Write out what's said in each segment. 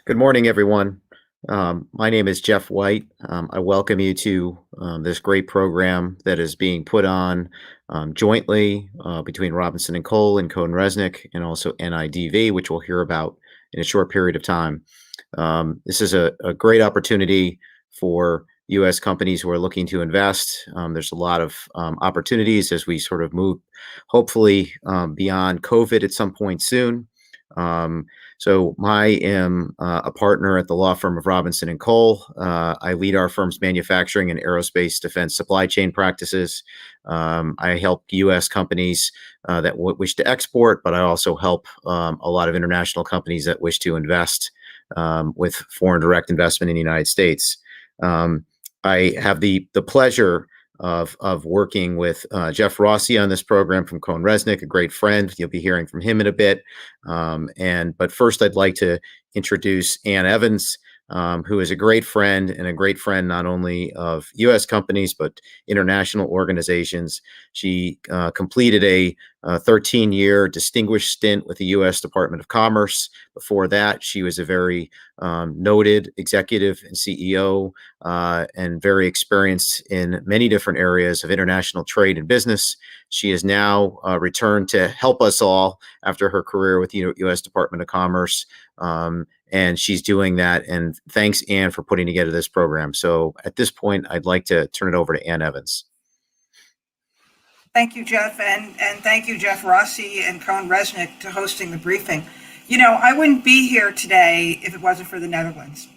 Good morning, everyone. My name is Jeff White. I welcome you to this great program that is being put on jointly between Robinson and Cole and Cohn Resnick and also NIDV, which we'll hear about in a short period of time. This is a great opportunity for U.S. companies who are looking to invest. There's a lot of opportunities as we sort of move, hopefully, beyond COVID at some point soon. So I am a partner at the law firm of Robinson and Cole. I lead our firm's manufacturing and aerospace defense supply chain practices. I help U.S. companies that wish to export, but I also help a lot of international companies that wish to invest with foreign direct investment in the United States. I have the pleasure of working with Jeff Rossi on this program from Cohn Resnick, a great friend. You'll be hearing from him in a bit. But first, I'd like to introduce Ann Evans, who is a great friend and a great friend not only of U.S. companies, but international organizations. She completed a 13-year distinguished stint with the U.S. Department of Commerce. Before that, she was a very noted executive and CEO and very experienced in many different areas of international trade and business. She has now returned to help us all after her career with the U.S. Department of Commerce. And she's doing that. And thanks, Ann, for putting together this program. So at this point, I'd like to turn it over to Ann Evans. Thank you, Jeff, and thank you, Jeff Rossi and Cohn Resnick, to hosting the briefing. You know, I wouldn't be here today if it wasn't for the Netherlands.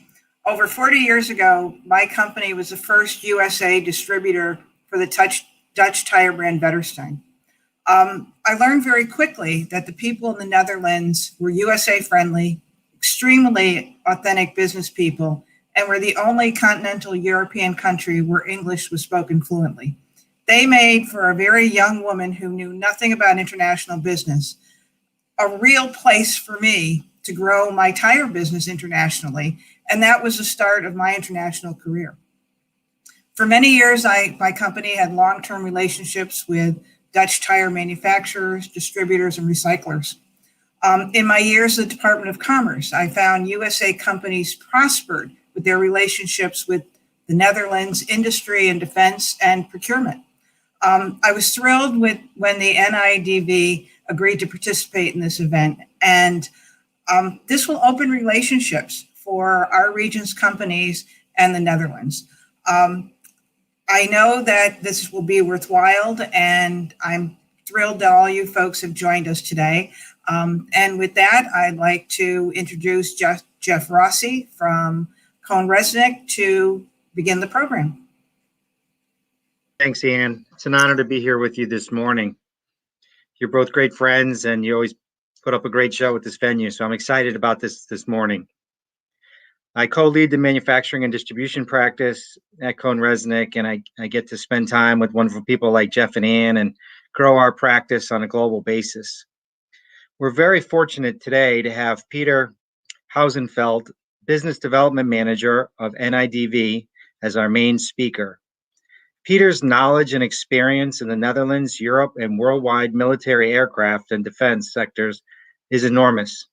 Over 40 years ago, my company was the first USA distributor for the Dutch tire brand Wetterstein. I learned very quickly that the people in the Netherlands were USA friendly, extremely authentic business people, and were the only continental European country where English was spoken fluently. They made, for a very young woman who knew nothing about international business, a real place for me to grow my tire business internationally. And that was the start of my international career. For many years, my company had long-term relationships with Dutch tire manufacturers, distributors, and recyclers. In my years at the Department of Commerce, I found USA companies prospered with their relationships with the Netherlands industry and defense and procurement. I was thrilled when the NIDV agreed to participate in this event, and this will open relationships for our region's companies and the Netherlands. I know that this will be worthwhile, and I'm thrilled that all you folks have joined us today. And with that, I'd like to introduce Jeff Rossi from Cohn Resnick to begin the program. Thanks, Ann. It's an honor to be here with you this morning. You're both great friends, and you always put up a great show at this venue, so I'm excited about this morning. I co-lead the manufacturing and distribution practice at Cohn Resnick, and I get to spend time with wonderful people like Jeff and Ann and grow our practice on a global basis. We're very fortunate today to have Peter Hausenfeld, Business Development Manager of NIDV, as our main speaker. Peter's knowledge and experience in the Netherlands, Europe, and worldwide military aircraft and defense sectors is enormous.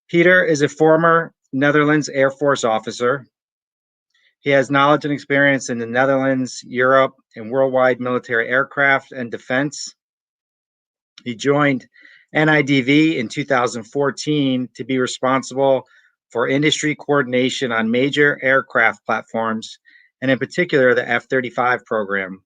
Peter is a former Netherlands Air Force officer. He has knowledge and experience in the Netherlands, Europe, and worldwide military aircraft and defense. He joined NIDV in 2014 to be responsible for industry coordination on major aircraft platforms, and in particular, the F-35 program.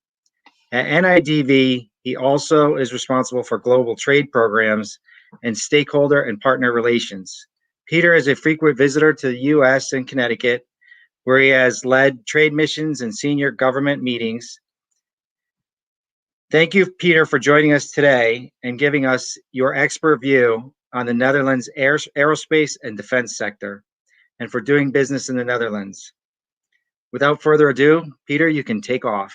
At NIDV, he also is responsible for global trade programs and stakeholder and partner relations. Peter is a frequent visitor to the U.S. and Connecticut, where he has led trade missions and senior government meetings. Thank you, Peter, for joining us today and giving us your expert view on the Netherlands aerospace and defense sector, and for doing business in the Netherlands. Without further ado, Peter, you can take off.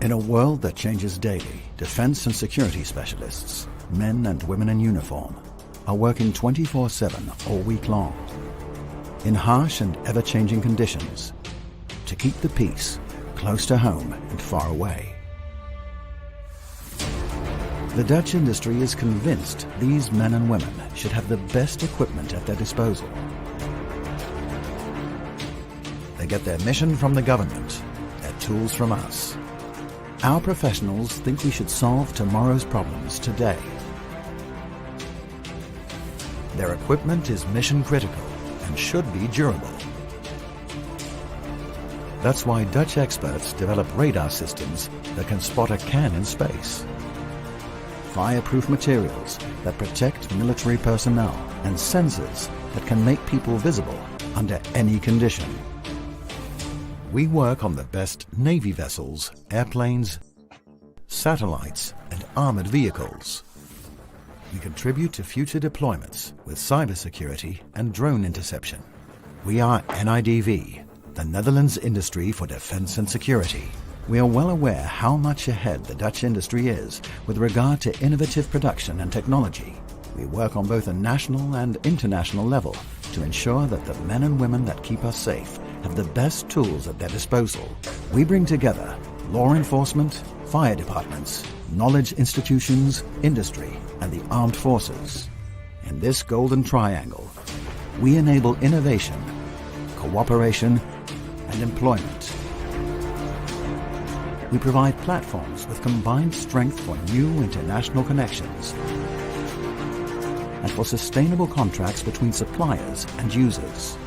In a world that changes daily, defense and security specialists, men and women in uniform, are working 24/7 all week long, in harsh and ever-changing conditions, to keep the peace, close to home and far away. The Dutch industry is convinced these men and women should have the best equipment at their disposal. They get their mission from the government, their tools from us. Our professionals think we should solve tomorrow's problems today. Their equipment is mission critical and should be durable. That's why Dutch experts develop radar systems that can spot a can in space, fireproof materials that protect military personnel, and sensors that can make people visible under any condition. We work on the best Navy vessels, airplanes, satellites, and armored vehicles. We contribute to future deployments with cybersecurity and drone interception. We are NIDV, the Netherlands Industry for Defense and Security. We are well aware how much ahead the Dutch industry is with regard to innovative production and technology. We work on both a national and international level to ensure that the men and women that keep us safe have the best tools at their disposal. We bring together law enforcement, fire departments, knowledge institutions, industry, and the armed forces. In this golden triangle, we enable innovation, cooperation, and employment. We provide platforms with combined strength for new international connections and for sustainable contracts between suppliers and users.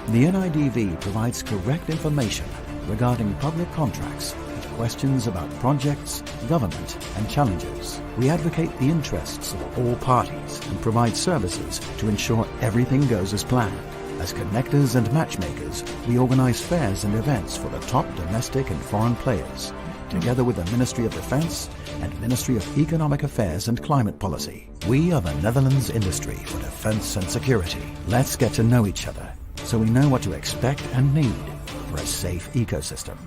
The NIDV provides correct information regarding public contracts and questions about projects, government, and challenges. We advocate the interests of all parties and provide services to ensure everything goes as planned. As connectors and matchmakers, we organize fairs and events for the top domestic and foreign players, together with the Ministry of Defense and Ministry of Economic Affairs and Climate Policy. We are the Netherlands Industry for Defense and Security. Let's get to know each other so we know what to expect and need for a safe ecosystem.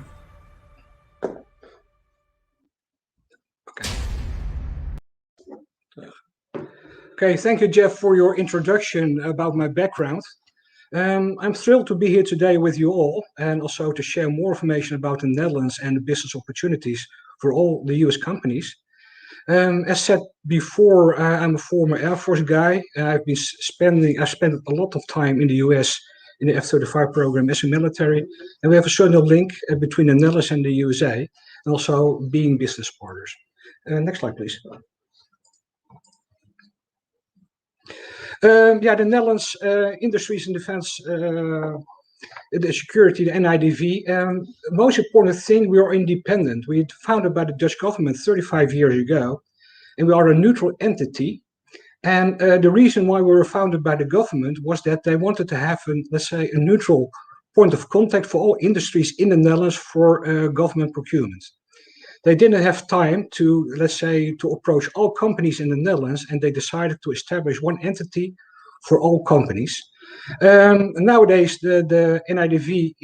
Okay, thank you, Jeff, for your introduction about my background. I'm thrilled to be here today with you all and also to share more information about the Netherlands and the business opportunities for all the US companies. As said before, I'm a former Air Force guy. I spent a lot of time in the US in the F-35 program as a military, and we have a certain link between the Netherlands and the USA, and also being business partners. Next slide, please. The Netherlands Industries and Defense, the security, the NIDV. Most important thing, we are independent. We founded by the Dutch government 35 years ago, and we are a neutral entity. And the reason why we were founded by the government was that they wanted to have, let's say, a neutral point of contact for all industries in the Netherlands for government procurement. They didn't have time to, let's say, to approach all companies in the Netherlands, and they decided to establish one entity for all companies. Nowadays, the NIDV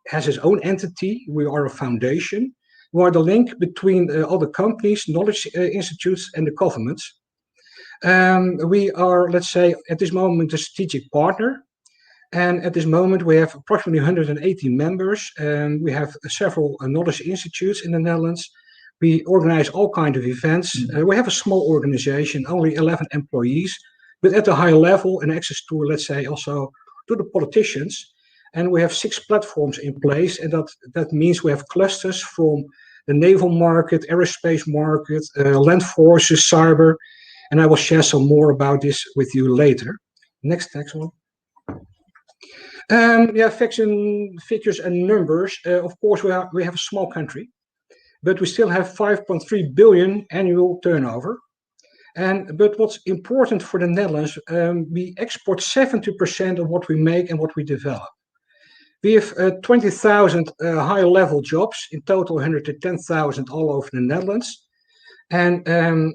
has its own entity. We are a foundation. We are the link between all the companies, knowledge institutes, and the governments. We are, let's say, at this moment, a strategic partner. And at this moment, we have approximately 180 members. And we have several knowledge institutes in the Netherlands. We organize all kinds of events. We have a small organization, only 11 employees, but at a high level and access to, let's say, also to the politicians. And we have 6 platforms in place. And that means we have clusters from the naval market, aerospace market, land forces, cyber. And I will share some more about this with you later. Next one. Facts and figures and numbers. Of course, we have a small country, but we still have 5.3 billion annual turnover. But what's important for the Netherlands, we export 70% of what we make and what we develop. We have 20,000 high-level jobs, in total 110,000 all over the Netherlands. And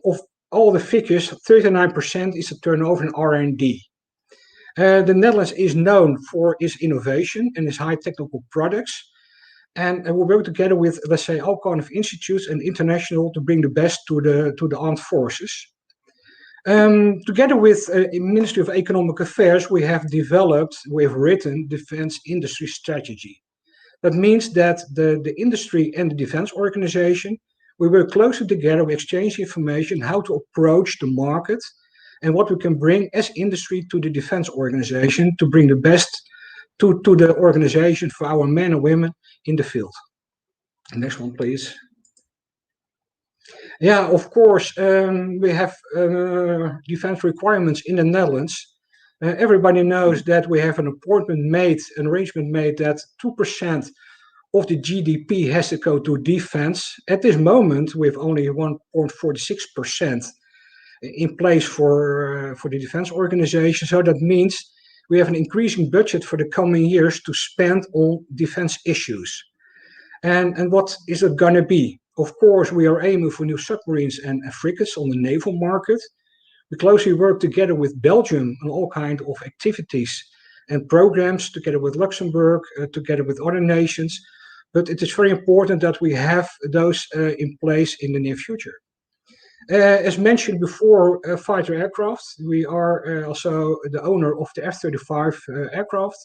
of all the figures, 39% is the turnover in R&D. The Netherlands is known for its innovation and its high technical products. And we work together with, let's say, all kinds of institutes and international to bring the best to the armed forces. Together with the Ministry of Economic Affairs, we have written defense industry strategy. That means that the industry and the defense organization, we work closely together, we exchange information, how to approach the market, and what we can bring as industry to the defense organization to bring the best to the organization for our men and women in the field. Next one, please. Yeah, of course, we have defense requirements in the Netherlands. Everybody knows that we have an arrangement made that 2% of the GDP has to go to defense. At this moment, we have only 1.46% in place for the defense organization. So that means we have an increasing budget for the coming years to spend on defense issues. And what is it going to be? Of course, we are aiming for new submarines and frigates on the naval market. We closely work together with Belgium on all kinds of activities and programs, together with Luxembourg, together with other nations. But it is very important that we have those in place in the near future. As mentioned before, fighter aircraft, we are also the owner of the F-35 aircraft,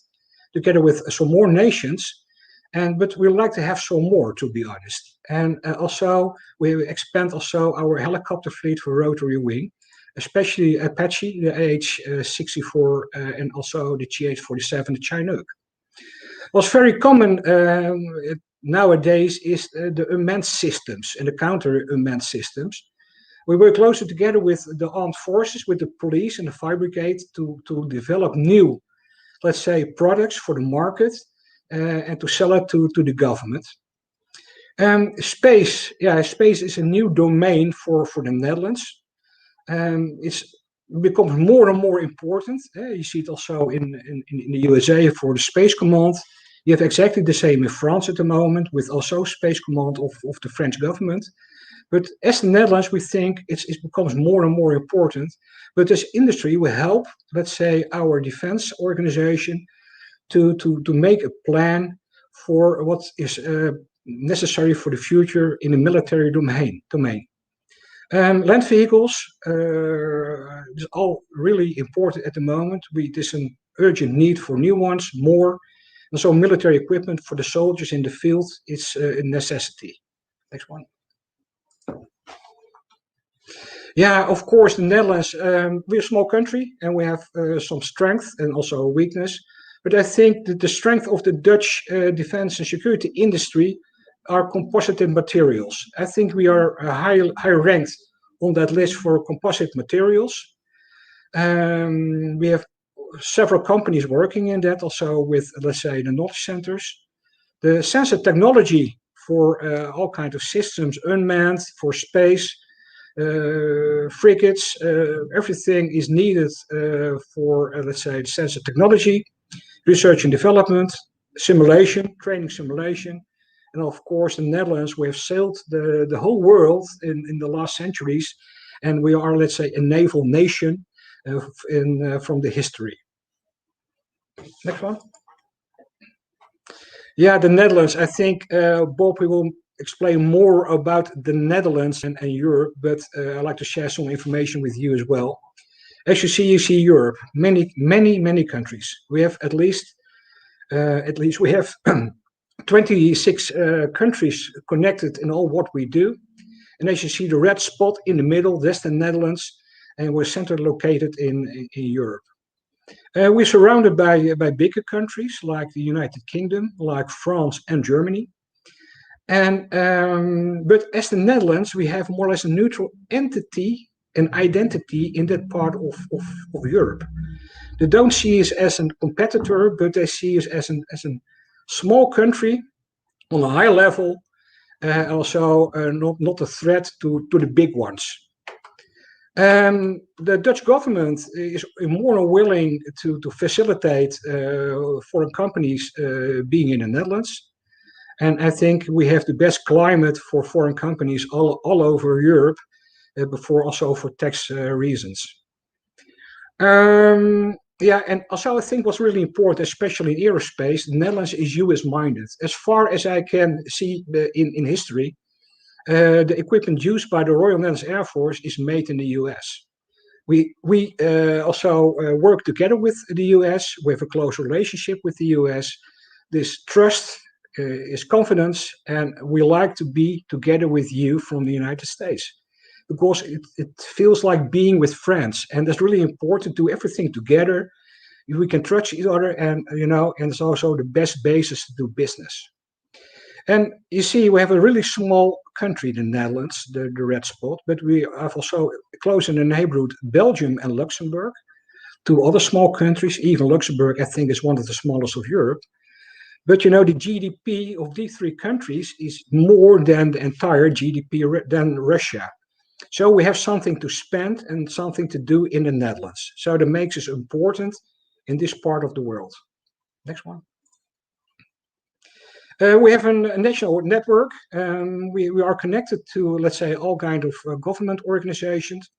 together with some more nations. But we like to have some more, to be honest. And also, we expand also our helicopter fleet for rotary wing, especially Apache, the AH-64, and also the GH-47, the Chinook. What's very common nowadays is the unmanned systems and the counter-unmanned systems. We work closely together with the armed forces, with the police and the fire brigade to develop new, let's say, products for the market and to sell it to the government. Space is a new domain for the Netherlands. It becomes more and more important. You see it also in the USA for the Space Command. You have exactly the same in France at the moment, with also Space Command of the French government. But as the Netherlands, we think it becomes more and more important. But this industry will help, let's say, our defense organization to make a plan for what is necessary for the future in the military domain. Land vehicles is all really important at the moment. There's an urgent need for new ones, more. And so military equipment for the soldiers in the field is a necessity. Next one. Yeah, of course, the Netherlands, we're a small country and we have some strength and also weakness. But I think that the strength of the Dutch defense and security industry are composite materials. I think we are high ranked on that list for composite materials. We have several companies working in that, also with, let's say, the knowledge centers. The sensor technology for all kinds of systems, unmanned, for space, frigates, everything is needed for, let's say, sensor technology, research and development, simulation, training simulation. And of course, in the Netherlands, we have sailed the whole world in the last centuries, and we are, let's say, a naval nation from the history. Next one. Yeah, the Netherlands. I think Bob will explain more about the Netherlands and Europe, but I'd like to share some information with you as well. As you see Europe, many countries. We have at least we have 26 countries connected in all what we do. And as you see, the red spot in the middle, that's the Netherlands, and we're centered located in Europe. We're surrounded by bigger countries like the United Kingdom, like France and Germany. And but as the Netherlands, we have more or less a neutral entity and identity in that part of Europe. They don't see us as a competitor, but they see us as a small country on a high level, also not a threat to the big ones. The Dutch government is more than willing to facilitate foreign companies being in the Netherlands. And I think we have the best climate for foreign companies all over Europe, also for tax reasons. Yeah, and also I think what's really important, especially in aerospace, the Netherlands is US-minded. As far as I can see in history, the equipment used by the Royal Netherlands Air Force is made in the US. We also work together with the US. We have a close relationship with the US. This trust is confidence, and we like to be together with you from the United States because it feels like being with friends, and that's really important to do everything together. We can trust each other, and and it's also the best basis to do business. And you see, we have a really small country, the Netherlands, the red spot, but we have also close in the neighborhood Belgium and Luxembourg, two other small countries. Even Luxembourg, I think, is one of the smallest of Europe. But the GDP of these three countries is more than the entire GDP than Russia. So we have something to spend and something to do in the Netherlands. So that makes us important in this part of the world. Next one. We have a national network. We are connected to, let's say, all kinds of government organizations,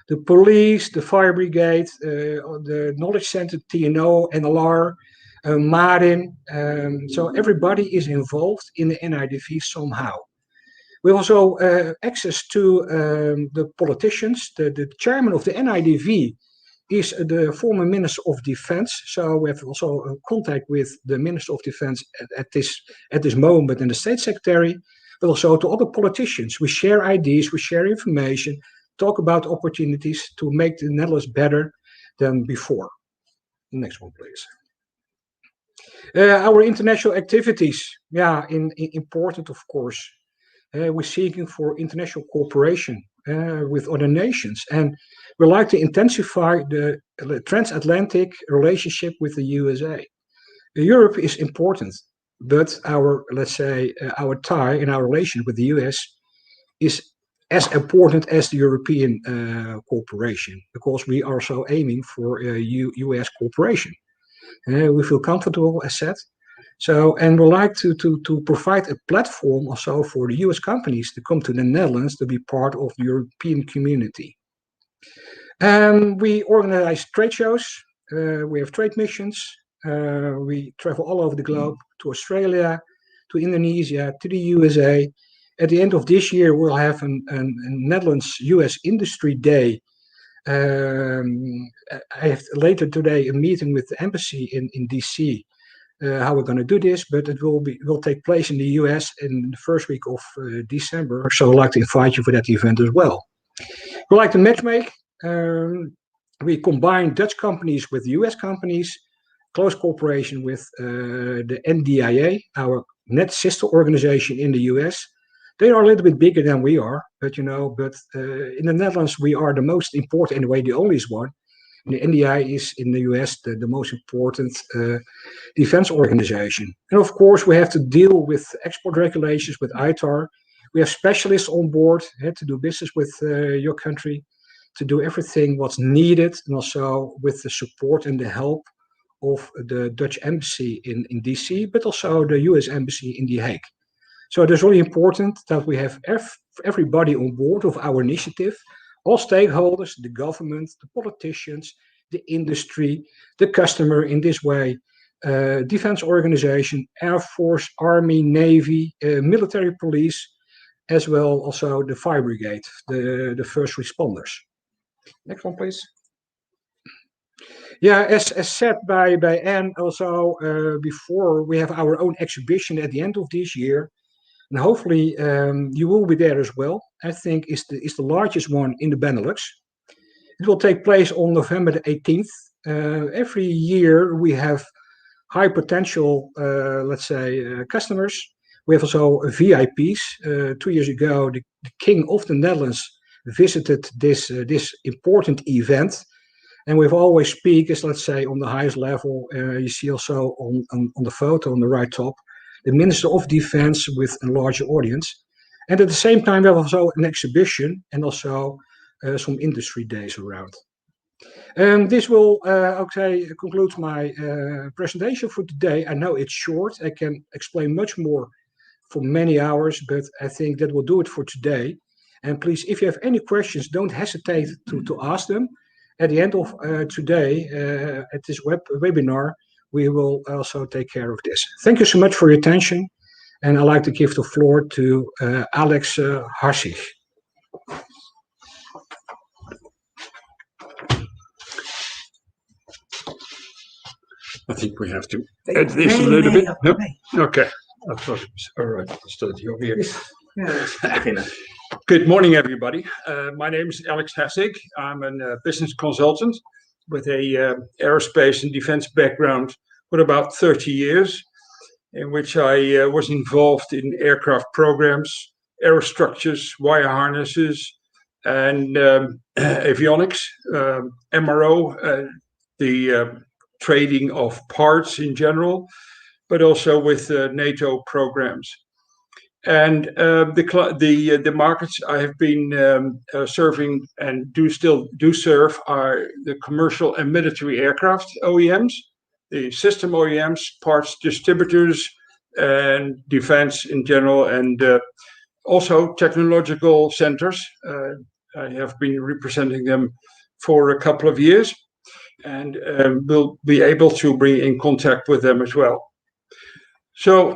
the police, the fire brigade, the knowledge center, TNO, NLR, Marin. So everybody is involved in the NIDV somehow. We also access to the politicians. The chairman of the NIDV is the former Minister of Defense. So we have also contact with the Minister of Defense at this moment and the State Secretary, but also to other politicians. We share ideas, we share information, talk about opportunities to make the Netherlands better than before. Next one, please. Our international activities, important, of course. We're seeking for international cooperation with other nations, and we like to intensify the transatlantic relationship with the USA. Europe is important, but our tie and our relation with the US is as important as the European cooperation, because we are so aiming for US cooperation. We feel comfortable, as said. So, and we like to provide a platform also for the US companies to come to the Netherlands to be part of the European community. We organize trade shows. We have trade missions. We travel all over the globe to Australia, to Indonesia, to the USA. At the end of this year, we'll have a Netherlands-US Industry Day. I have later today a meeting with the embassy in DC. How we're going to do this, but it will take place in the US in the first week of December. So I'd like to invite you for that event as well. We like to matchmake. We combine Dutch companies with US companies, close cooperation with the NDIA, our net sister organization in the US. They are a little bit bigger than we are, but in the Netherlands we are the most important, anyway, the only one. The NDI is in the US the most important defense organization. And of course, we have to deal with export regulations, with ITAR. We have specialists on board to do business with your country, to do everything what's needed, and also with the support and the help of the Dutch embassy in DC, but also the US embassy in The Hague. So it is really important that we have everybody on board of our initiative, all stakeholders, the government, the politicians, the industry, the customer in this way, defense organization, Air Force, Army, Navy, military police, as well also the fire brigade, the first responders. Next one, please. Yeah, as said by Anne also before, we have our own exhibition at the end of this year. And hopefully you will be there as well. I think is the largest one in the Benelux. It will take place on November the 18th. Every year we have high potential, customers. We have also VIPs. 2 years ago, the King of the Netherlands visited this important event. And we've always speakers, let's say, on the highest level. You see also on the photo on the right top, the Minister of Defense with a larger audience. And at the same time, we have also an exhibition and also some industry days around. This will, conclude my presentation for today. I know it's short. I can explain much more for many hours, but I think that will do it for today. And please, if you have any questions, don't hesitate to ask them. At the end of today, at this webinar, we will also take care of this. Thank you so much for your attention. And I'd like to give the floor to Alex Harsig. I think we have to add this a little bit. No? Okay. Oh, sorry. All right. Start over here. Good morning, everybody. My name is Alex Hassig. I'm a business consultant with a aerospace and defense background for about 30 years, in which I was involved in aircraft programs, aerostructures, wire harnesses, and avionics, MRO, the trading of parts in general, but also with NATO programs. And the markets I have been serving and still serve are the commercial and military aircraft OEMs, the system OEMs, parts distributors, and defense in general, and also technological centers. I have been representing them for a couple of years, and will be able to be in contact with them as well. So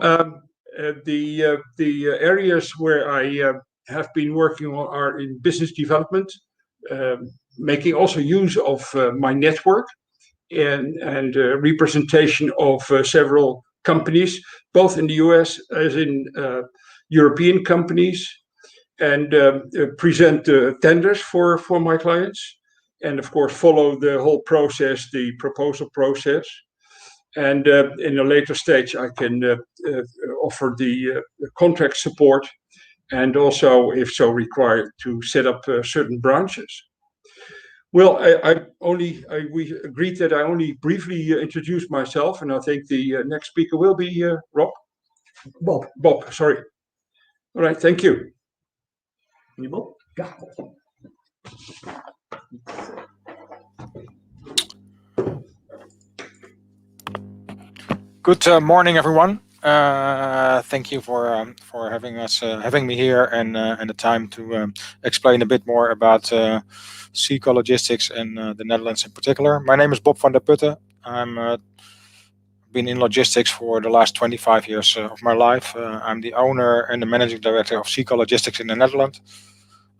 the areas where I have been working on are in business development, making also use of my network and representation of several companies, both in the US as in European companies, and present tenders for my clients, and of course follow the whole process, the proposal process. And in a later stage, I can offer the contract support, and also, if so required, to set up certain branches. Well, we agreed that I only briefly introduce myself, and I think the next speaker will be Rob. Bob, sorry. All right, thank you. Bob? Yeah. Good morning, everyone. Thank you for having me here, and the time to explain a bit more about Seco Logistics and the Netherlands in particular. My name is Bob van der Putten. I'm been in logistics for the last 25 years of my life. I'm the owner and the managing director of Seco Logistics in the Netherlands.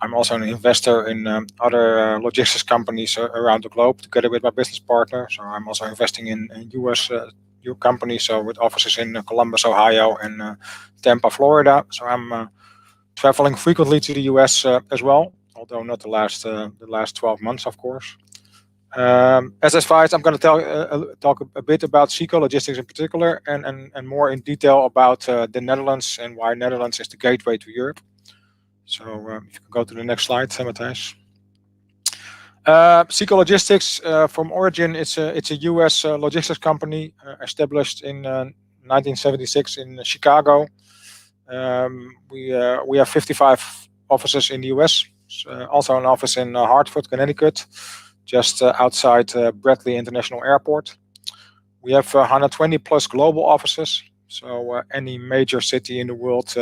I'm also an investor in other logistics companies around the globe, together with my business partner. So I'm also investing in US companies, so with offices in Columbus, Ohio, and Tampa, Florida. So I'm traveling frequently to the US as well, although not the last 12 months, of course. As advised, I'm going to talk a bit about Seco Logistics in particular, and more in detail about the Netherlands and why Netherlands is the gateway to Europe. So if you can go to the next slide, Matthijs. Seco Logistics, from origin, it's a US logistics company established in 1976 in Chicago. We have 55 offices in the US, also an office in Hartford, Connecticut, just outside Bradley International Airport. We have 120 plus global offices, so any major city in the world,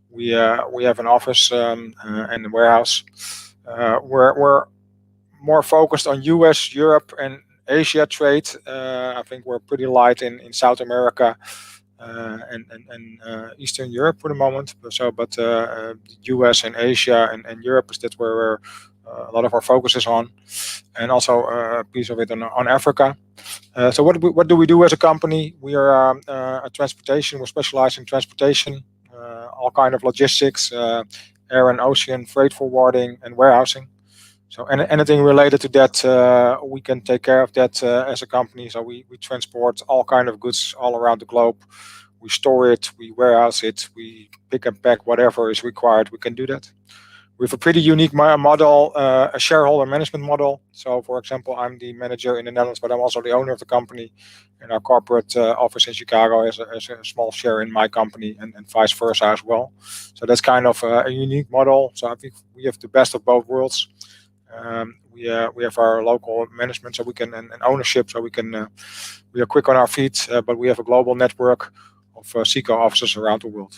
we have an office and a warehouse. We're more focused on US, Europe, and Asia trade. I think we're pretty light in South America and Eastern Europe for the moment. But US and Asia and Europe is that where a lot of our focus is on, and also a piece of it on Africa. So what do we do as a company? We are a transportation. We're specialized in transportation, all kind of logistics, air and ocean, freight forwarding, and warehousing. So anything related to that, we can take care of that as a company. So we transport all kind of goods all around the globe. We store it, we warehouse it, we pick and pack whatever is required. We can do that. We have a pretty unique model, a shareholder management model. So, for example, I'm the manager in the Netherlands, but I'm also the owner of the company. And our corporate office in Chicago has a small share in my company, and vice versa as well. So that's kind of a unique model. So I think we have the best of both worlds. We have our local management, so we can and ownership, so we are quick on our feet, but we have a global network of Seco offices around the world.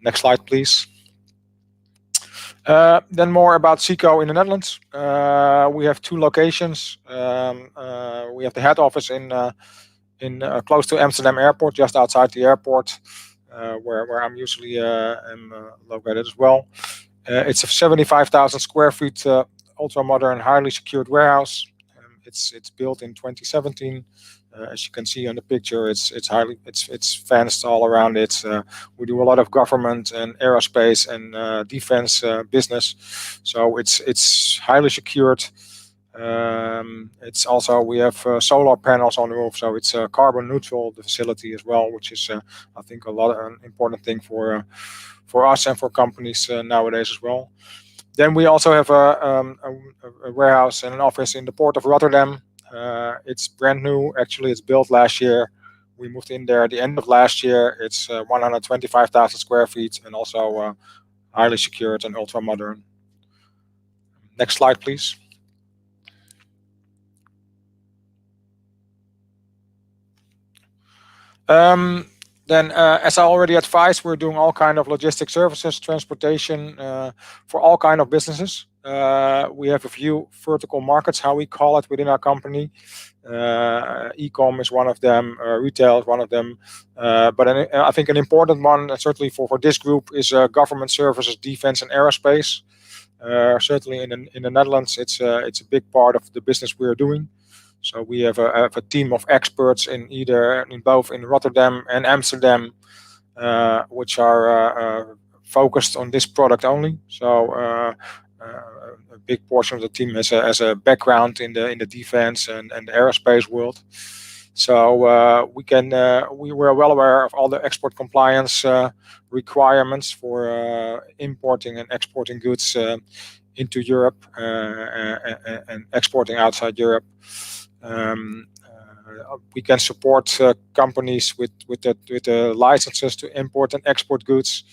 Next slide, please. Then more about Seco in the Netherlands. We have 2 locations. We have the head office in close to Amsterdam Airport, just outside the airport, where I'm usually located as well. It's a 75,000 square feet ultra modern, highly secured warehouse. It's built in 2017. As you can see on the picture, it's fenced all around it. We do a lot of government and aerospace and defense business, so it's highly secured. It's also, we have solar panels on the roof, so it's carbon neutral, the facility as well, which is I think an important thing for us and for companies nowadays as well. Then we also have a warehouse and an office in the port of Rotterdam. It's brand new. Actually, it's built last year. We moved in there at the end of last year. It's 125,000 square feet and also highly secured and ultra modern. Next slide, please. Then, as I already advised, we're doing all kind of logistic services, transportation for all kind of businesses. We have a few vertical markets, how we call it within our company. E-com is one of them, retail is one of them. But I think an important one, certainly for this group, is government services, defense, and aerospace. Certainly in the Netherlands, it's a big part of the business we're doing. So we have a team of experts in both in Rotterdam and Amsterdam, which are focused on this product only. So a big portion of the team has a background in the defense and the aerospace world. So we were well aware of all the export compliance requirements for importing and exporting goods into Europe and exporting outside Europe. We can support companies with the licenses to import and export goods,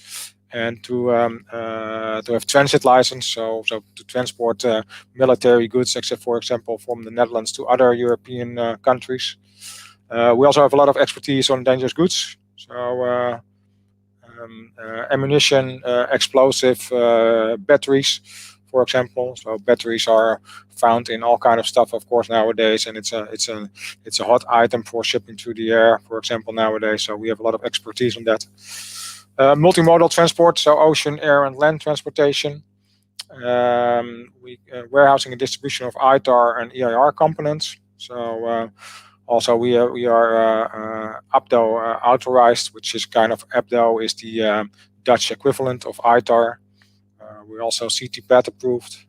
and to have transit license, so to transport military goods, except for example from the Netherlands to other European countries. We also have a lot of expertise on dangerous goods, so ammunition, explosive, batteries, for example. So batteries are found in all kind of stuff, of course, nowadays, and it's a hot item for shipping through the air, for example, nowadays. So we have a lot of expertise on that. Multimodal transport, so ocean, air, and land transportation. Warehousing and distribution of ITAR and EIR components. So also we are ABDO authorized, which is kind of ABDO is the Dutch equivalent of ITAR. We're also CTPAT approved.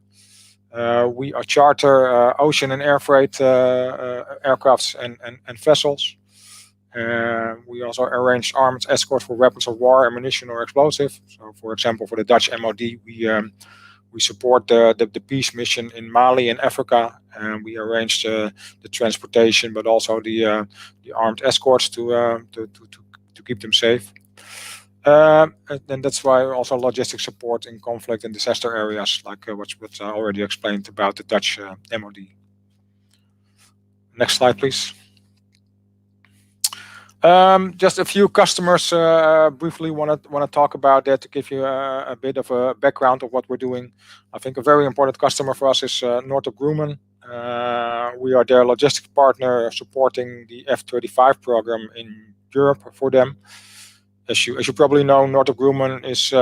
We are charter ocean and air freight aircrafts and vessels. We also arrange armed escorts for weapons of war, ammunition, or explosive. So, for example, for the Dutch MOD, we support the peace mission in Mali and Africa, and we arrange the transportation, but also the armed escorts to keep them safe. And that's why also logistic support in conflict and disaster areas, like what I already explained about the Dutch MOD. Next slide, please. Just a few customers. Briefly, want to talk about that to give you a bit of a background of what we're doing. I think a very important customer for us is Northrop Grumman. We are their logistic partner supporting the F-35 program in Europe for them. As you probably know, Northrop Grumman is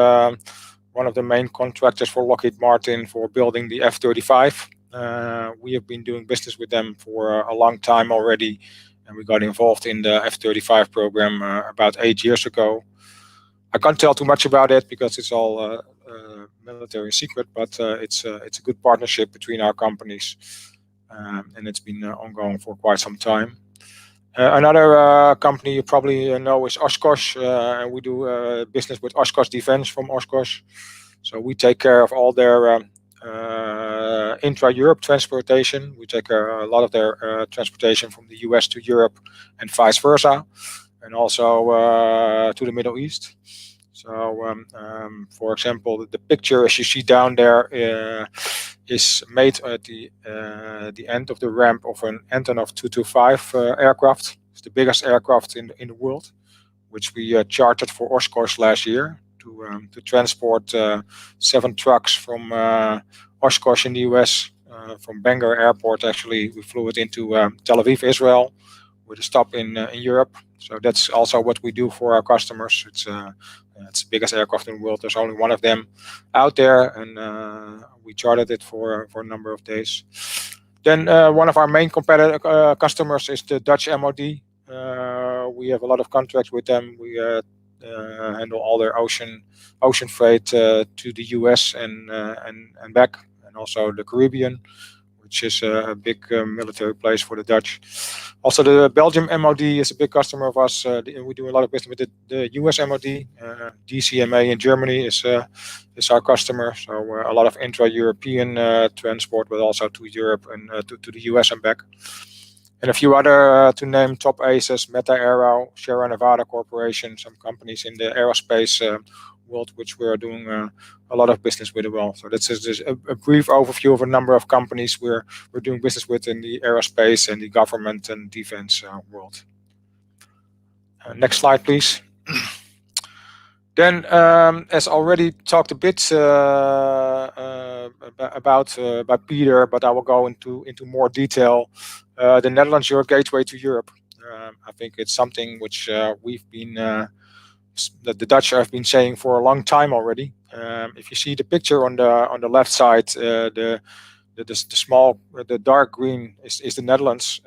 one of the main contractors for Lockheed Martin for building the F-35. We have been doing business with them for a long time already, and we got involved in the F-35 program about 8 years ago. I can't tell too much about it because it's all military secret, but it's a good partnership between our companies, and it's been ongoing for quite some time. Another company you probably know is Oshkosh, and we do business with Oshkosh Defense from Oshkosh. So we take care of all their intra-Europe transportation. We take a lot of their transportation from the US to Europe and vice versa, and also to the Middle East. So, for example, the picture as you see down there is made at the end of the ramp of an Antonov 225 aircraft. It's the biggest aircraft in the world, which we chartered for Oshkosh last year to transport 7 trucks from Oshkosh in the US, from Bangor Airport. Actually, we flew it into Tel Aviv, Israel, with a stop in Europe. So that's also what we do for our customers. It's the biggest aircraft in the world. There's only one of them out there, and we chartered it for a number of days. Then one of our main customers is the Dutch MOD. We have a lot of contracts with them. We handle all their ocean freight to the US and back, and also the Caribbean, which is a big military place for the Dutch. Also, the Belgium MOD is a big customer of us. We do a lot of business with the US MOD. DCMA in Germany is our customer. So a lot of intra-European transport, but also to Europe and to the US and back. And a few other to name top aces: Meta Aero, Sierra Nevada Corporation, some companies in the aerospace world, which we are doing a lot of business with as well. So that's just a brief overview of a number of companies we're doing business with in the aerospace and the government and defense world. Next slide, please. Then, as already talked a bit about by Peter, but I will go into more detail. The Netherlands, your gateway to Europe. I think it's something which we've been that the Dutch have been saying for a long time already. If you see the picture on the left side, the dark green is the Netherlands,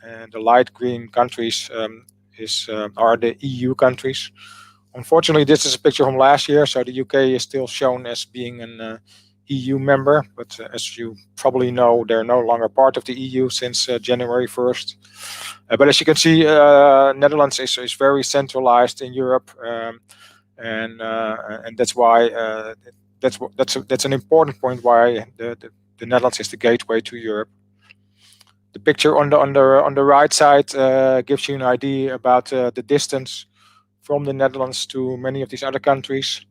and the light green countries are the EU countries. Unfortunately, this is a picture from last year, so the UK is still shown as being an EU member, but as you probably know, they're no longer part of the EU since January 1st. But as you can see, Netherlands is very centralized in Europe, and that's why that's an important point why the Netherlands is the gateway to Europe. The picture on the right side gives you an idea about the distance from the Netherlands to many of these other countries.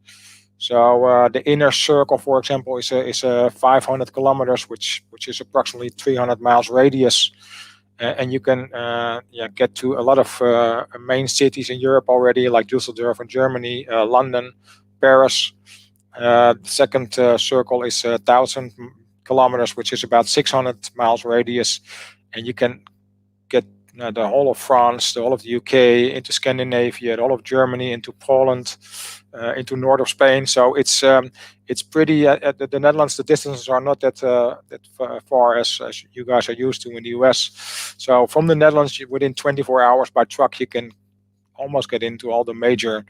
So the inner circle, for example, is 500 kilometers, which is approximately 300 miles radius, and you can get to a lot of main cities in Europe already, like Düsseldorf in Germany, London, Paris. The second circle is 1,000 kilometers, which is about 600 miles radius, and you can get the whole of France, the whole of the UK, into Scandinavia, the whole of Germany, into Poland, into north of Spain. So it's pretty. The Netherlands, the distances are not that far as you guys are used to in the US. So from the Netherlands, within 24 hours by truck, you can almost get into all the major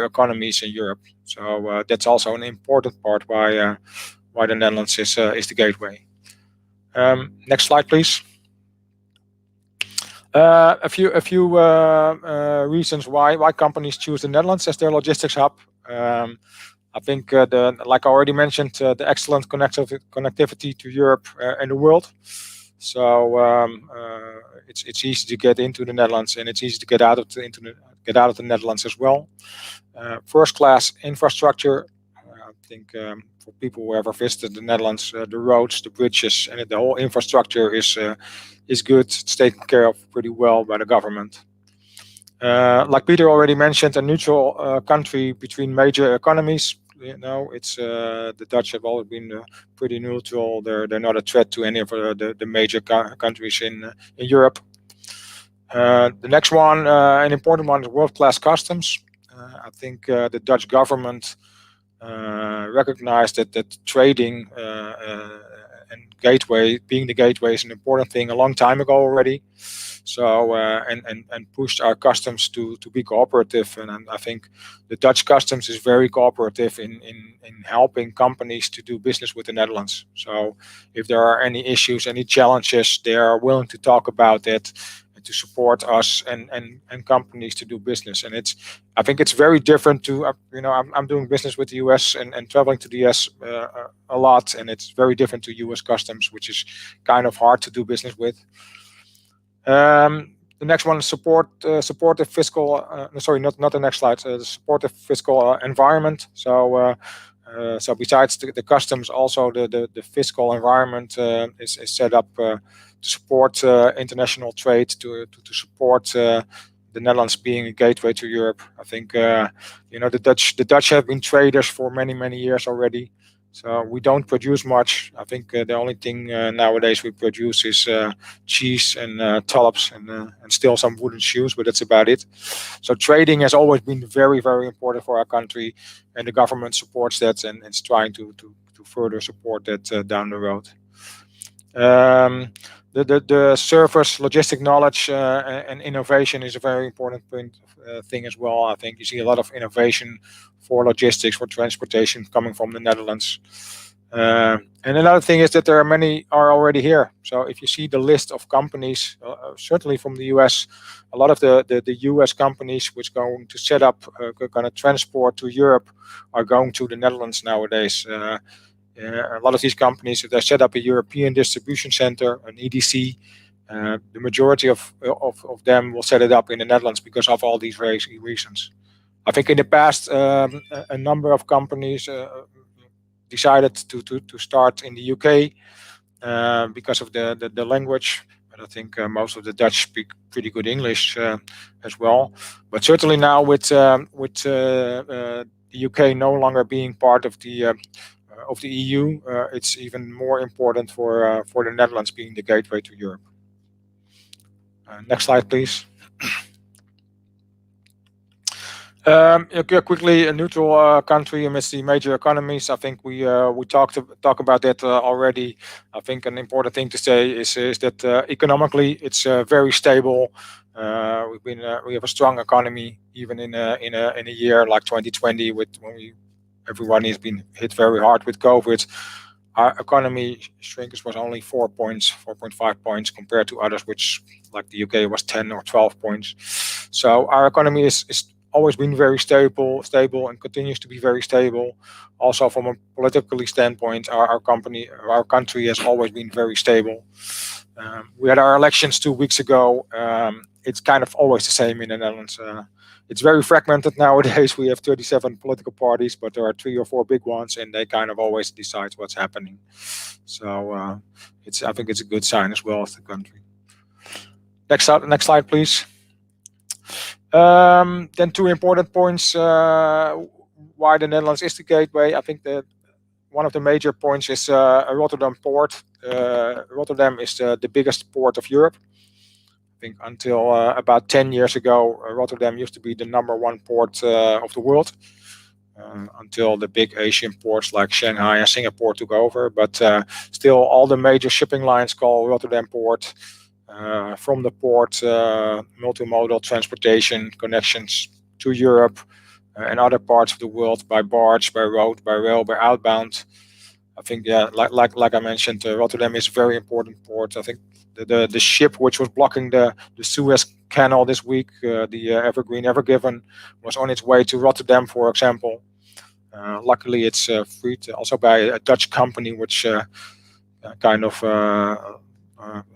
economies in Europe. So that's also an important part why the Netherlands is the gateway. Next slide, please. A few reasons why companies choose the Netherlands as their logistics hub. I think, like I already mentioned, the excellent connectivity to Europe and the world. So it's easy to get into the Netherlands, and it's easy to get out of the Netherlands as well. First class infrastructure. I think for people who ever visited the Netherlands, the roads, the bridges, and the whole infrastructure is good. It's taken care of pretty well by the government. Like Peter already mentioned, a neutral country between major economies. You know, it's the Dutch have always been pretty neutral. They're not a threat to any of the major countries in Europe. The next one, an important one, is world-class customs. I think the Dutch government recognized that trading and being the gateway is an important thing a long time ago already. So and pushed our customs to be cooperative, and I think the Dutch customs is very cooperative in helping companies to do business with the Netherlands. So if there are any issues, any challenges, they are willing to talk about it, to support us and companies to do business. And I think it's very different to I'm doing business with the US and traveling to the US a lot, and it's very different to US customs, which is kind of hard to do business with. The next one is supportive fiscal. Sorry, not the next slide. The supportive fiscal environment. So besides the customs, also the fiscal environment is set up to support international trade, to support the Netherlands being a gateway to Europe. I think the Dutch have been traders for many years already. So we don't produce much. I think the only thing nowadays we produce is cheese and tulips and still some wooden shoes, but that's about it. So trading has always been very important for our country, and the government supports that and is trying to further support that down the road. The service, logistic knowledge, and innovation is a very important thing as well. I think you see a lot of innovation for logistics, for transportation coming from the Netherlands. And another thing is that there are many are already here. So if you see the list of companies, certainly from the US, a lot of the US companies which going to set up, going to transport to Europe, are going to the Netherlands nowadays. A lot of these companies, if they set up a European distribution center, an EDC, the majority of them will set it up in the Netherlands because of all these various reasons. I think in the past, a number of companies decided to start in the UK because of the language. But I think most of the Dutch speak pretty good English as well. But certainly now with the UK no longer being part of the EU, it's even more important for the Netherlands being the gateway to Europe. Next slide, please. Quickly, a neutral country amidst the major economies. I think we talk about that already. I think an important thing to say is that economically it's very stable. We have a strong economy even in a year like 2020 when everyone has been hit very hard with COVID. Our economy shrinkage was only 4 points, 4.5 points compared to others, which like the UK was 10 or 12 points. So our economy is always been very stable and continues to be very stable. Also from a politically standpoint, our country has always been very stable. We had our elections 2 weeks ago. It's kind of always the same in the Netherlands. It's very fragmented nowadays. We have 37 political parties, but there are 3 or 4 big ones, and they kind of always decide what's happening. So I think it's a good sign as well as the country. Next slide, please. Then 2 important points why the Netherlands is the gateway. I think that one of the major points is Rotterdam port. Rotterdam is the biggest port of Europe. I think until about 10 years ago, Rotterdam used to be the #1 port of the world. Until the big Asian ports like Shanghai and Singapore took over. But still, all the major shipping lines call Rotterdam port. From the port, multimodal transportation connections to Europe and other parts of the world by barge, by road, by rail, by outbound. I think, yeah, like I mentioned, Rotterdam is a very important port. I think the ship which was blocking the Suez Canal this week, the Evergreen Ever Given, was on its way to Rotterdam, for example. Luckily, it's freed also by a Dutch company, which kind of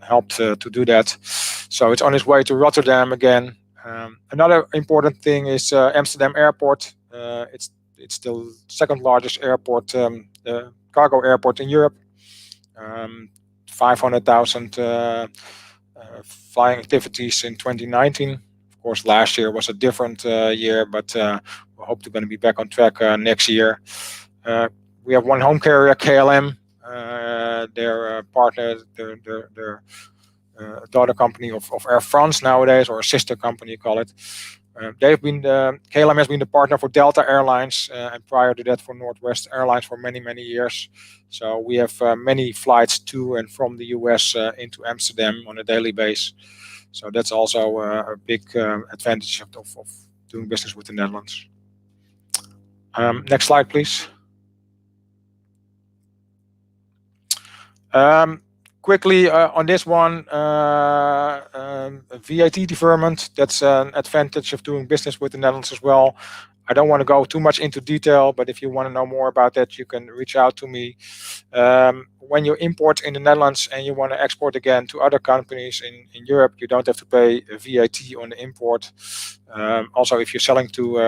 helped to do that. So it's on its way to Rotterdam again. Another important thing is Amsterdam Airport. It's the second largest airport, cargo airport in Europe. 500,000 flying activities in 2019. Of course, last year was a different year, but we hope to going to be back on track next year. We have one home carrier, KLM. Their partner, their daughter company of Air France nowadays, or a sister company, you call it. KLM has been the partner for Delta Airlines, and prior to that for Northwest Airlines for many, many years. So we have many flights to and from the US into Amsterdam on a daily basis. So that's also a big advantage of doing business with the Netherlands. Next slide, please. Quickly on this one, VAT deferment, that's an advantage of doing business with the Netherlands as well. I don't want to go too much into detail, but if you want to know more about that, you can reach out to me. When you import in the Netherlands and you want to export again to other companies in Europe, you don't have to pay VAT on the import. Also, if you're selling to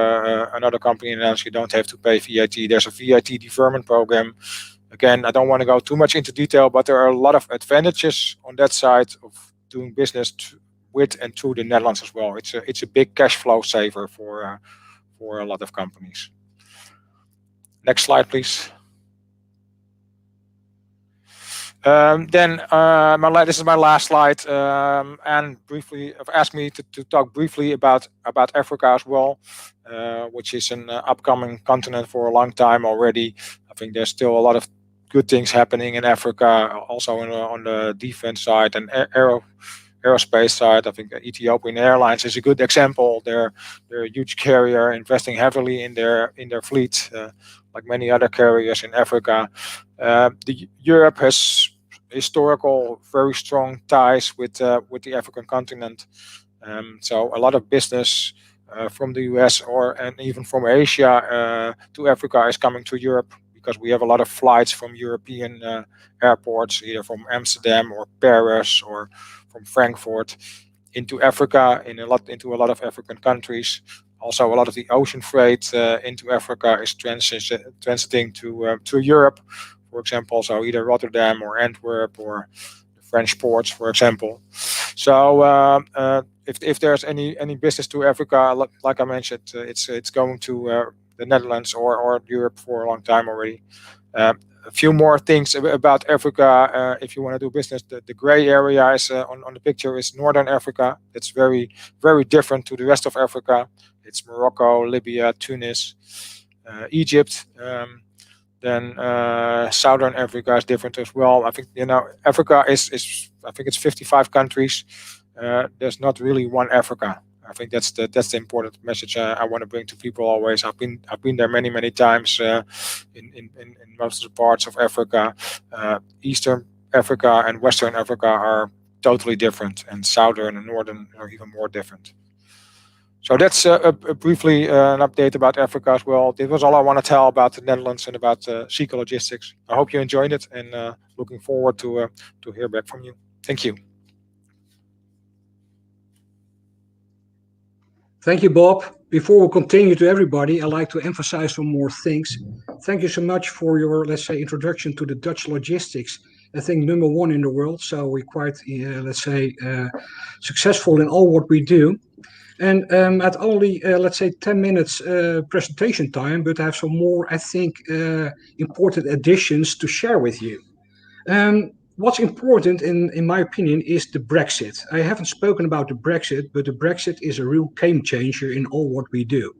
another company in the Netherlands, you don't have to pay VAT. There's a VAT deferment program. Again, I don't want to go too much into detail, but there are a lot of advantages on that side of doing business with and through the Netherlands as well. It's a big cash flow saver for a lot of companies. Next slide, please. This is my last slide, and briefly asked me to talk briefly about Africa as well, which is an upcoming continent for a long time already. I think there's still a lot of good things happening in Africa, also on the defense side and aerospace side. I think Ethiopian Airlines is a good example. They're a huge carrier, investing heavily in their fleet, like many other carriers in Africa. Europe has historical, very strong ties with the African continent. So a lot of business from the US and even from Asia to Africa is coming to Europe, because we have a lot of flights from European airports, either from Amsterdam or Paris or from Frankfurt into Africa, into a lot of African countries. Also, a lot of the ocean freight into Africa is transiting to Europe, for example. So either Rotterdam or Antwerp or the French ports, for example. So if there's any business to Africa, like I mentioned, it's going to the Netherlands or Europe for a long time already. A few more things about Africa. If you want to do business, the gray area is on the picture is Northern Africa. It's very, very different to the rest of Africa. It's Morocco, Libya, Tunis, Egypt. Then Southern Africa is different as well. I think Africa is I think it's 55 countries. There's not really one Africa. I think that's the important message I want to bring to people always. I've been there many times in most of the parts of Africa. Eastern Africa and Western Africa are totally different, and Southern and Northern are even more different. So that's briefly an update about Africa as well. This was all I want to tell about the Netherlands and about Seco Logistics. I hope you enjoyed it, and looking forward to hear back from you. Thank you. Thank you, Bob. Before we continue to everybody, I'd like to emphasize some more things. Thank you so much for your, let's say, introduction to the Dutch logistics. I think #1 in the world, so we're quite, let's say, successful in all what we do. And at only, let's say, 10 minutes presentation time, but I have some more, I think, important additions to share with you. What's important, in my opinion, is the Brexit. I haven't spoken about the Brexit, but the Brexit is a real game changer in all what we do.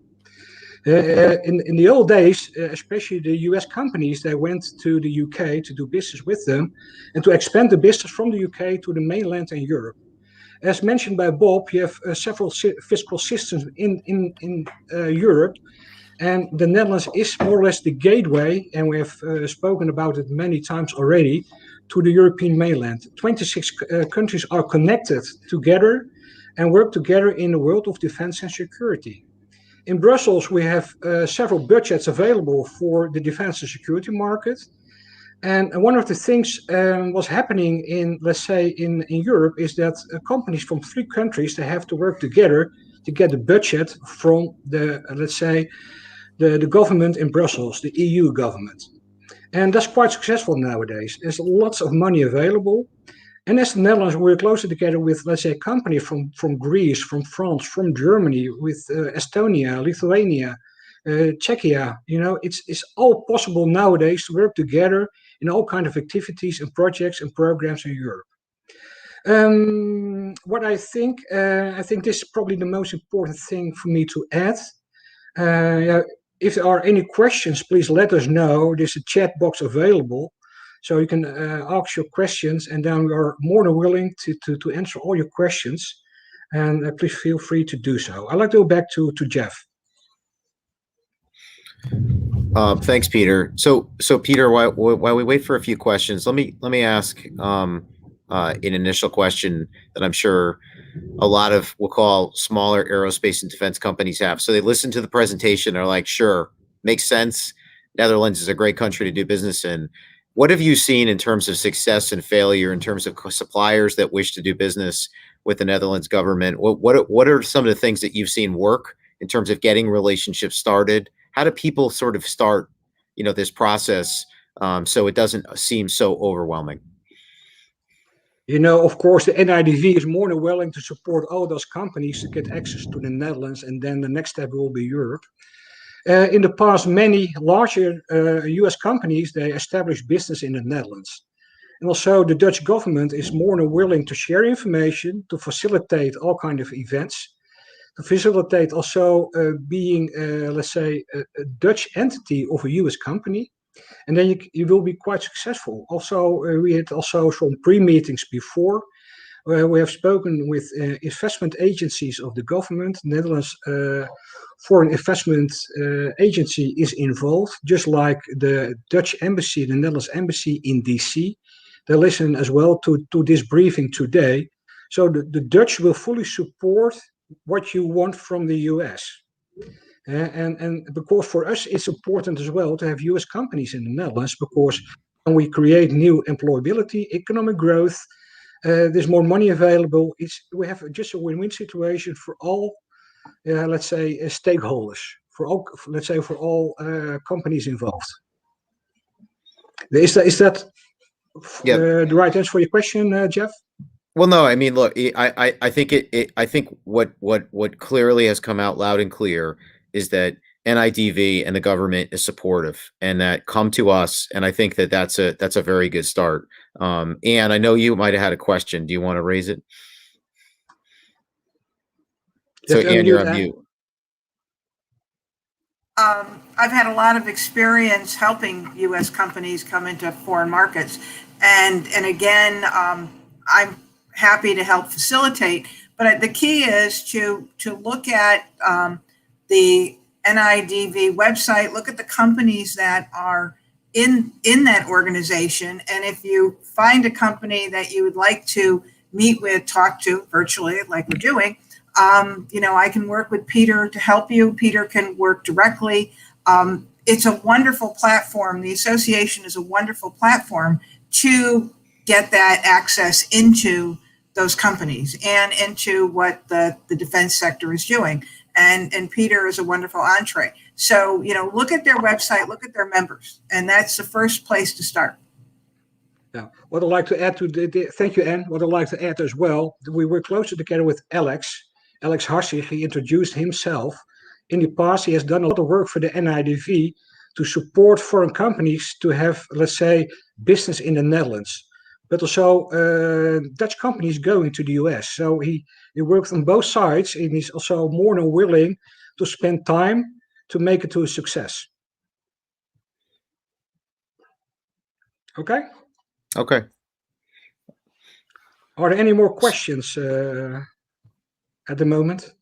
In the old days, especially the US companies, they went to the UK to do business with them and to expand the business from the UK to the mainland and Europe. As mentioned by Bob, you have several fiscal systems in Europe, and the Netherlands is more or less the gateway, and we have spoken about it many times already, to the European mainland. 26 countries are connected together and work together in the world of defense and security. In Brussels, we have several budgets available for the defense and security market. And one of the things was happening in, let's say, in Europe is that companies from 3 countries, they have to work together to get the budget from the, let's say, the government in Brussels, the EU government. And that's quite successful nowadays. There's lots of money available. And as the Netherlands, we're closer together with, let's say, a company from Greece, from France, from Germany, with Estonia, Lithuania, Czechia. It's all possible nowadays to work together in all kinds of activities and projects and programs in Europe. What I think this is probably the most important thing for me to add. If there are any questions, please let us know. There's a chat box available, so you can ask your questions, and then we are more than willing to answer all your questions. And please feel free to do so. I'd like to go back to Jeff. Thanks, Peter. So Peter, while we wait for a few questions, let me ask an initial question that I'm sure a lot of, we'll call, smaller aerospace and defense companies have. So they listen to the presentation, they're like, sure, makes sense. Netherlands is a great country to do business in. What have you seen in terms of success and failure in terms of suppliers that wish to do business with the Netherlands government? What are some of the things that you've seen work in terms of getting relationships started? How do people sort of start, this process so it doesn't seem so overwhelming? Of course, the NIDV is more than willing to support all those companies to get access to the Netherlands, and then the next step will be Europe. In the past, many larger US companies, they established business in the Netherlands. And also the Dutch government is more than willing to share information, to facilitate all kinds of events, to facilitate also being, let's say, a Dutch entity of a US company. and then you will be quite successful. Also, we had also some pre-meetings before. We have spoken with investment agencies of the government. Netherlands Foreign Investment Agency is involved, just like the Dutch embassy, the Netherlands embassy in DC. They listen as well to this briefing today. So the Dutch will fully support what you want from the US. And because for us, it's important as well to have US companies in the Netherlands, because when we create new employability, economic growth, there's more money available. We have just a win-win situation for all, let's say, stakeholders, for all companies involved. Is that Yeah. the right answer for your question, Jeff? Well, no, I mean, look, I think I think what clearly has come out loud and clear is that NIDV and the government is supportive, and that come to us, and I think that that's a very good start. And I know you might have had a question. Do you want to raise it? So, Ann, you're on mute. I've had a lot of experience helping U.S. companies come into foreign markets, and again, I'm happy to help facilitate. But the key is to look at the NIDV website, look at the companies that are in that organization, and if you find a company that you would like to meet with, talk to virtually, like we're doing. I can work with Peter to help you. Peter can work directly. It's a wonderful platform. The association is a wonderful platform to get that access into those companies and into what the defense sector is doing. And Peter is a wonderful entree. So, look at their website, look at their members, and that's the first place to start. Yeah. What I'd like to add thank you, Anne. What I'd like to add as well, we work closely together with Alex Harsig. He introduced himself. In the past, he has done a lot of work for the NIDV to support foreign companies to have, let's say, business in the Netherlands, but also Dutch companies going to the US. So he worked on both sides, and he's also more than willing to spend time to make it to a success. Okay? Okay. Are there any more questions at the moment?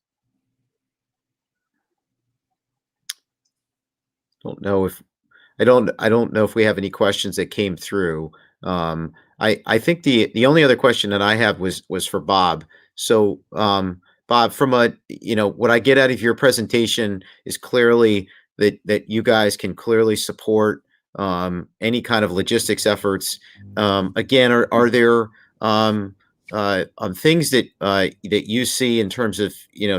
I don't know if we have any questions that came through. I think the only other question that I have was for Bob. So, Bob, from what I get out of your presentation is clearly that you guys can clearly support any kind of logistics efforts. Again, are there things that you see in terms of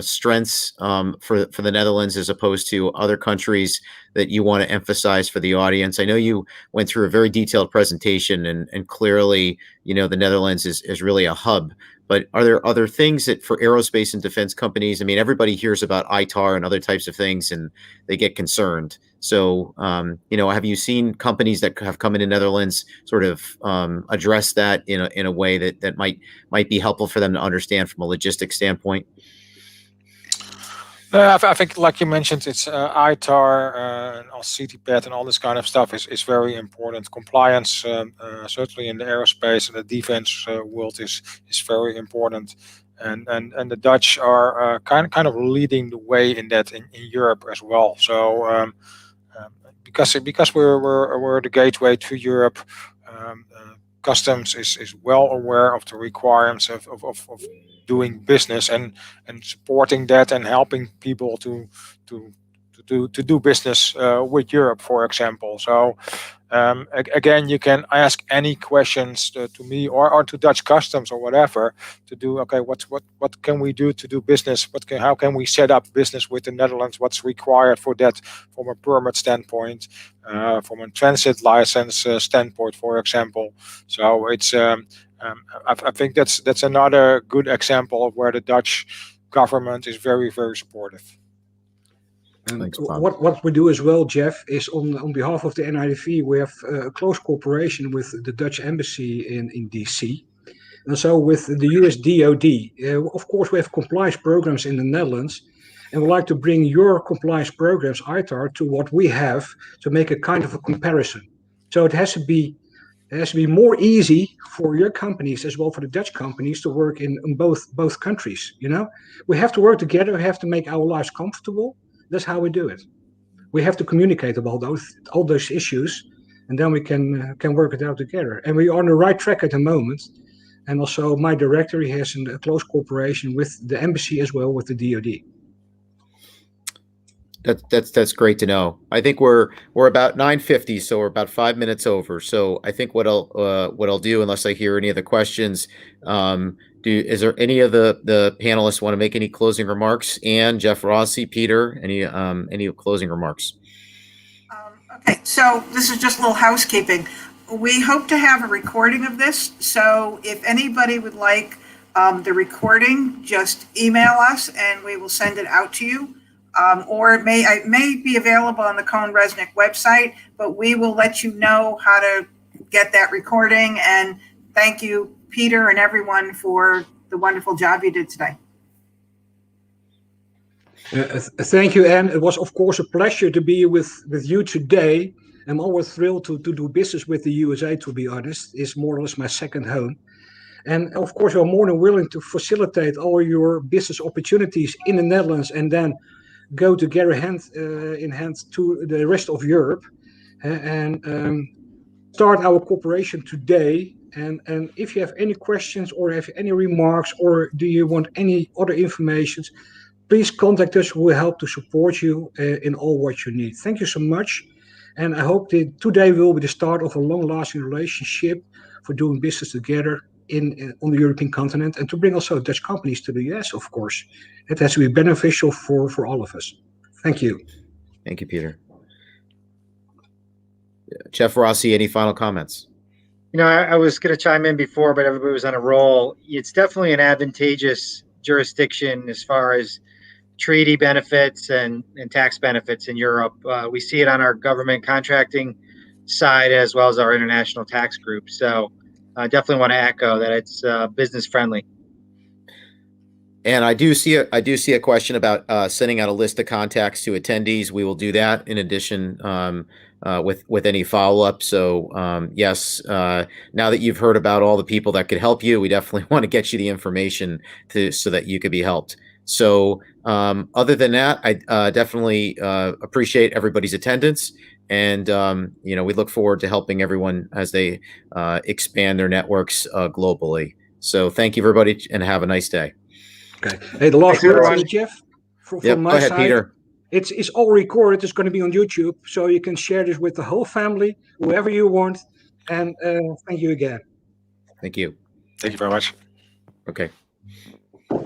strengths for the Netherlands as opposed to other countries that you want to emphasize for the audience? I know you went through a very detailed presentation, and clearly the Netherlands is really a hub. But are there other things that for aerospace and defense companies? I mean, everybody hears about ITAR and other types of things, and they get concerned. So, have you seen companies that have come into Netherlands sort of address that in a way that might be helpful for them to understand from a logistics standpoint? I think, like you mentioned, it's ITAR and all CTPAT and all this kind of stuff is very important. Compliance, certainly in the aerospace and the defense world, is very important. And the Dutch are kind of leading the way in that in Europe as well. So because we're the gateway to Europe, customs is well aware of the requirements of doing business and supporting that and helping people to do business with Europe, for example. So again, you can ask any questions to me or to Dutch customs or whatever to do. Okay, what can we do to do business? How can we set up business with the Netherlands? What's required for that from a permit standpoint, from a transit license standpoint, for example? So it's I think that's another good example of where the Dutch government is very, very supportive. Thanks, Bob. What we do as well, Jeff, is on behalf of the NIDV, we have a close cooperation with the Dutch embassy in DC, and so with the US DoD. Of course, we have compliance programs in the Netherlands, and would like to bring your compliance programs, ITAR, to what we have to make a kind of a comparison. So it has to be more easy for your companies as well for the Dutch companies to work in both countries. We have to work together. We have to make our lives comfortable. That's how we do it. We have to communicate about all those issues, and then we can work it out together. And we are on the right track at the moment. And also, my director has a close cooperation with the embassy as well with the DoD. That's great to know. I think we're about 9:50, so we're about 5 minutes over. So I think what I'll do, unless I hear any other questions, is there any of the panelists want to make any closing remarks? Anne, Jeff Rossi, Peter, any closing remarks? Okay, so this is just a little housekeeping. We hope to have a recording of this. So if anybody would like the recording, just email us and we will send it out to you. Or it may be available on the Cohn-Resnick website, but we will let you know how to get that recording. And thank you, Peter, and everyone for the wonderful job you did today. Thank you, Anne. It was, of course, a pleasure to be with you today. I'm always thrilled to do business with the USA, to be honest. It's more or less my second home. And of course, we're more than willing to facilitate all your business opportunities in the Netherlands and then go together hand in hand to the rest of Europe and start our cooperation today. And if you have any questions or have any remarks or do you want any other information, please contact us. We'll help to support you in all what you need. Thank you so much. And I hope that today will be the start of a long-lasting relationship for doing business together on the European continent and to bring also Dutch companies to the US, of course. It has to be beneficial for all of us. Thank you. Thank you, Peter. Jeff Rossi, any final comments? I was going to chime in before, but everybody was on a roll. It's definitely an advantageous jurisdiction as far as treaty benefits and tax benefits in Europe. We see it on our government contracting side as well as our international tax group. So I definitely want to echo that it's business friendly. And I do see a question about sending out a list of contacts to attendees. We will do that in addition with any follow-up. So yes, now that you've heard about all the people that could help you, we definitely want to get you the information so that you could be helped. So other than that, I definitely appreciate everybody's attendance. And, we look forward to helping everyone as they expand their networks globally. So thank you, everybody, and have a nice day. Okay. Hey, the last word, Jeff, from my go ahead, side. Peter. It's all recorded. It's going to be on YouTube, so you can share this with the whole family, whoever you want. And thank you again. Thank you. Thank you very much. Okay.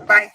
Bye.